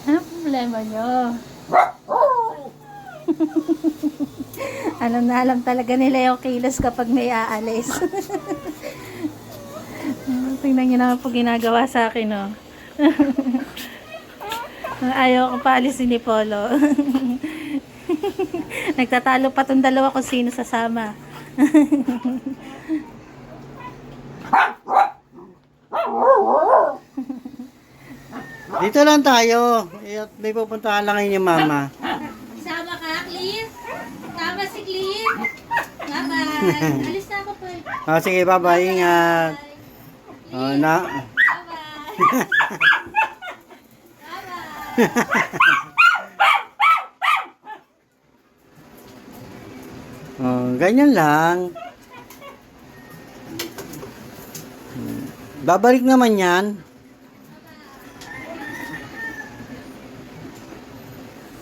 Ano problema nyo? Alam na alam talaga nila yung kilos kapag may aalis. Tingnan nyo naman po ginagawa sa akin, oh. Ayaw ko paalisin ni Polo. Nagtatalo pa tong dalawa kung sino sasama. Dito lang tayo. May pupuntahan lang ngayon yung mama. Sama ka, Clean? Tama si Clean? Bye-bye. Alis na ako po. Ah, sige, bye-bye. Ingat. Oh, na. Bye-bye. Oh, ganyan lang. Babalik naman yan.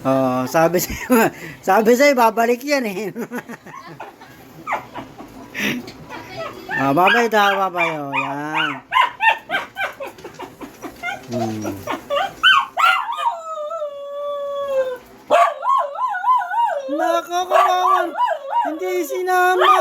Oh, sabi sa'yo, babalik yan eh. Ah, babay daw, babay. Oh, yan. Nakakawawan. Hindi sinama.